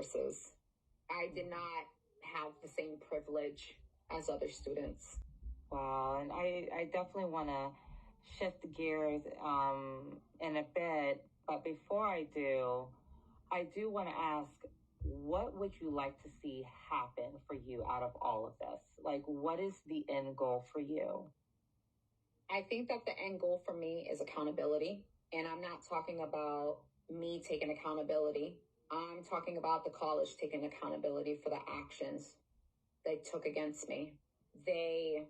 resources. I did not have the same privilege as other students. Wow. And I definitely want to shift gears in a bit. But before I do want to ask, what would you like to see happen for you out of all of this? Like, what is the end goal for you? I think that the end goal for me is accountability. And I'm not talking about me taking accountability. I'm talking about the college taking accountability for the actions they took against me. They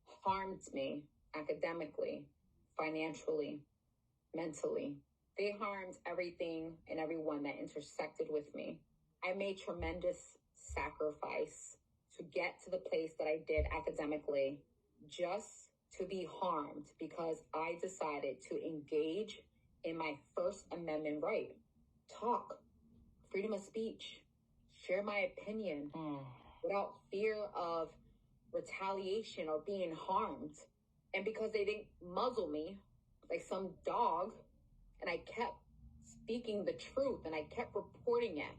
harmed me academically, financially, mentally. They harmed everything and everyone that intersected with me. I made tremendous sacrifice to get to the place that I did academically, just to be harmed because I decided to engage in my First Amendment right. Talk, freedom of speech, share my opinion without fear of retaliation or being harmed. And because they didn't muzzle me like some dog, and I kept speaking the truth and I kept reporting it,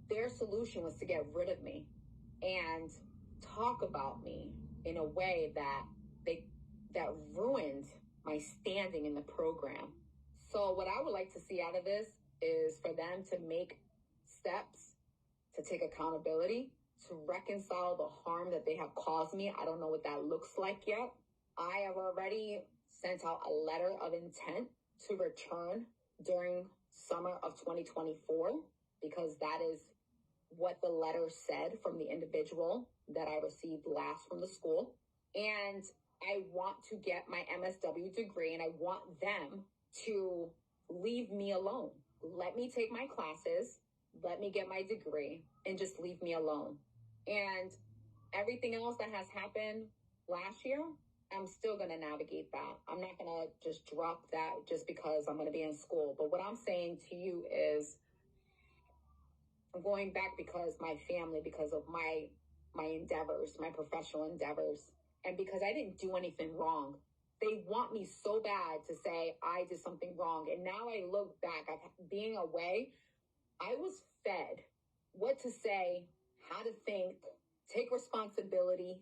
their solution was to get rid of me and talk about me in a way that ruined my standing in the program. So what I would like to see out of this is for them to make steps to take accountability, to reconcile the harm that they have caused me. I don't know what that looks like yet. I have already sent out a letter of intent to return during summer of 2024, because that is what the letter said from the individual that I received last from the school. And I want to get my MSW degree, and I want them to leave me alone. Let me take my classes, let me get my degree, and just leave me alone. And everything else that has happened last year, I'm still going to navigate that. I'm not going to just drop that just because I'm going to be in school. But what I'm saying to you is I'm going back because my family, because of my endeavors, my professional endeavors, and because I didn't do anything wrong. They want me so bad to say I did something wrong. And now I look back, being away, I was fed what to say, how to think, take responsibility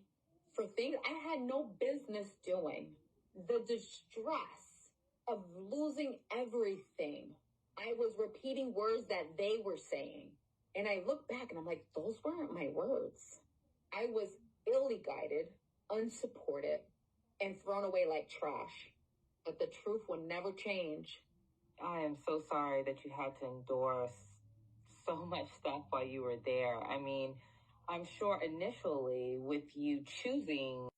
for things I had no business doing. The distress of losing everything. I was repeating words that they were saying. And I look back and I'm like, those weren't my words. I was illy guided, unsupported, and thrown away like trash. But the truth will never change. I am so sorry that you had to endure so much stuff while you were there. I mean, I'm sure initially with you choosing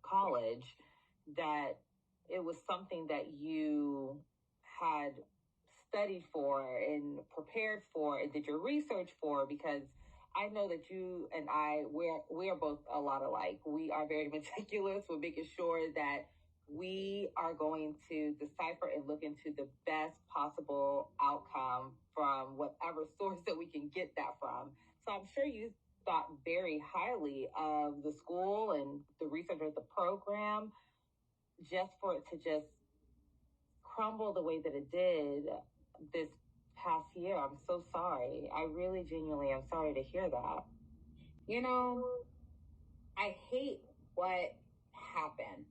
college that it was something that you had studied for and prepared for and did your research for, because I know that you and we are both a lot alike. We are very meticulous with making sure that we are going to decipher and look into the best possible outcome from whatever source that we can get that from. So I'm sure you thought very highly of the school and the research of the program, just for it to just crumble the way that it did this past year. I'm so sorry. I really genuinely am sorry to hear that. You know, I hate what happened.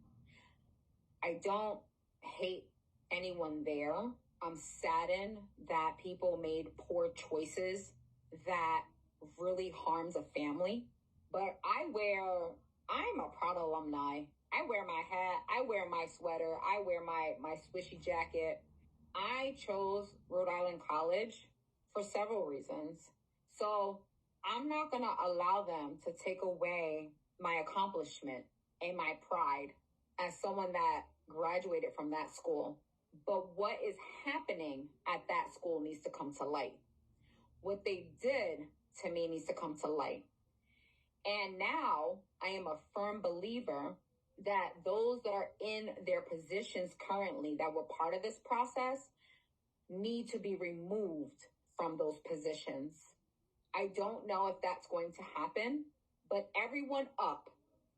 I don't hate anyone there. I'm saddened that people made poor choices that really harms a family. But I'm a proud alumni. I wear my hat, I wear my sweater, I wear my swishy jacket. I chose Rhode Island College for several reasons. So I'm not going to allow them to take away my accomplishment and my pride as someone that graduated from that school. But what is happening at that school needs to come to light. What they did to me needs to come to light. And now I am a firm believer that those that are in their positions currently that were part of this process need to be removed from those positions. I don't know if that's going to happen, but everyone up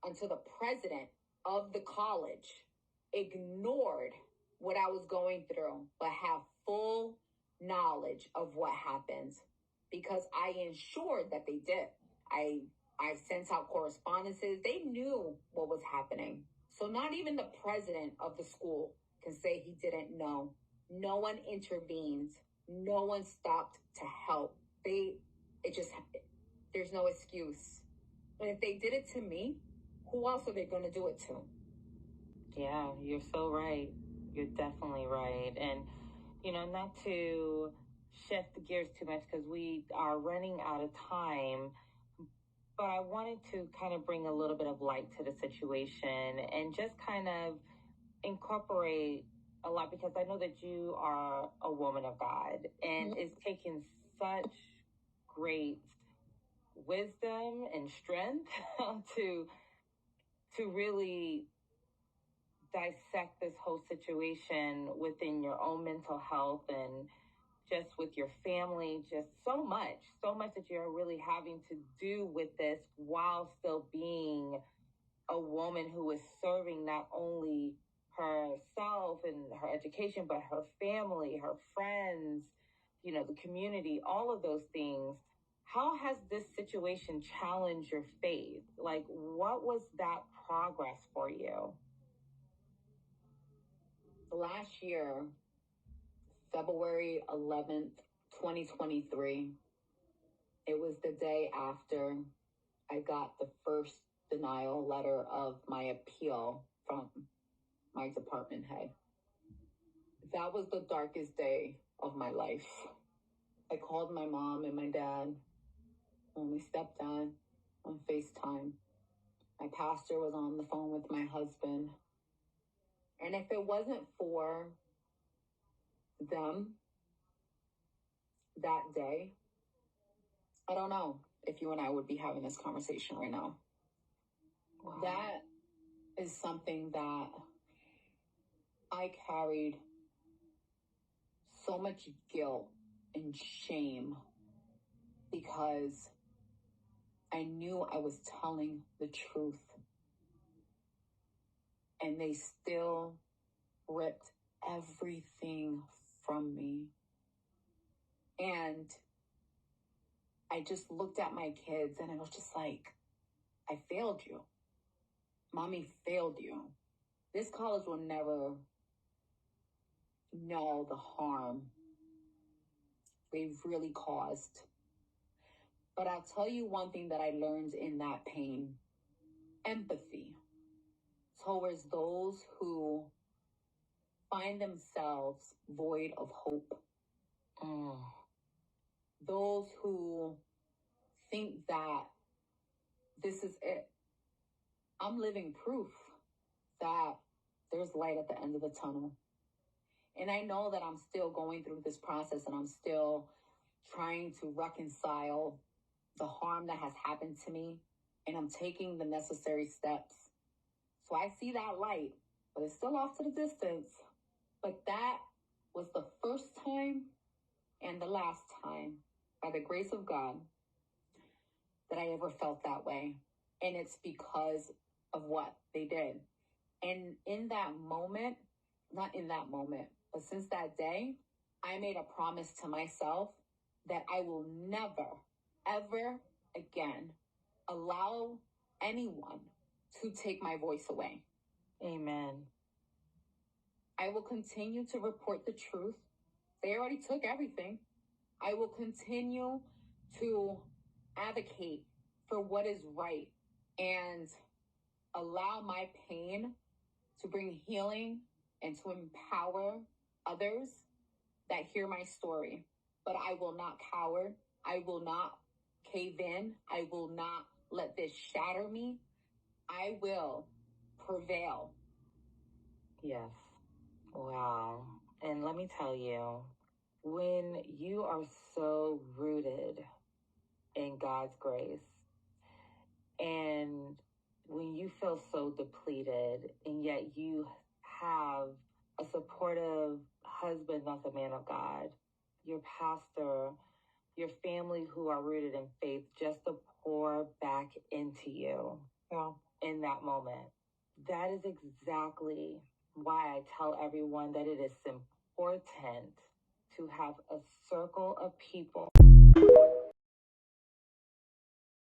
until the president of the college ignored what I was going through, but have full knowledge of what happened because I ensured that they did. I sent out correspondences. They knew what was happening. So not even the president of the school can say he didn't know. No one intervened. No one stopped to help. There's no excuse. And if they did it to me, who else are they going to do it to? Yeah, you're so right. You're definitely right. And, not to shift the gears too much because we are running out of time, but I wanted to kind of bring a little bit of light to the situation and just kind of incorporate a lot because I know that you are a woman of God and it's taken such great wisdom and strength to really dissect this whole situation within your own mental health and just with your family, just so much that you're really having to do with this while still being a woman who is serving not only herself and her education, but her family, her friends, the community, all of those things. How has this situation challenged your faith? Like, what was that progress for you? Last year, February 11th, 2023, it was the day after I got the first denial letter of my appeal from my department head. That was the darkest day of my life. I called my mom and my dad and my stepdad on FaceTime. My pastor was on the phone with my husband. And if it wasn't for them that day, I don't know if you and I would be having this conversation right now. Wow. That is something that I carried so much guilt and shame because I knew I was telling the truth. And they still ripped everything from me. And I just looked at my kids and I was just like, I failed you. Mommy failed you. This college will never know the harm they've really caused. But I'll tell you one thing that I learned in that pain: empathy towards those who find themselves void of hope. Those who think that this is it. I'm living proof that there's light at the end of the tunnel. And I know that I'm still going through this process and I'm still trying to reconcile the harm that has happened to me. And I'm taking the necessary steps. So I see that light, but it's still off to the distance. But that was the first time and the last time, by the grace of God, that I ever felt that way. And it's because of what they did. And in that moment, not in that moment, but since that day, I made a promise to myself that I will never, ever again allow anyone to take my voice away. Amen. I will continue to report the truth. They already took everything. I will continue to advocate for what is right and allow my pain to bring healing and to empower others that hear my story. But I will not cower. I will not cave in. I will not let this shatter me. I will prevail. Yes. Wow. And let me tell you, when you are so rooted in God's grace and when you feel so depleted and yet you have a supportive husband that's a man of God, your pastor, your family who are rooted in faith, just to pour back into you in that moment. That is exactly why I tell everyone that it is important to have a circle of people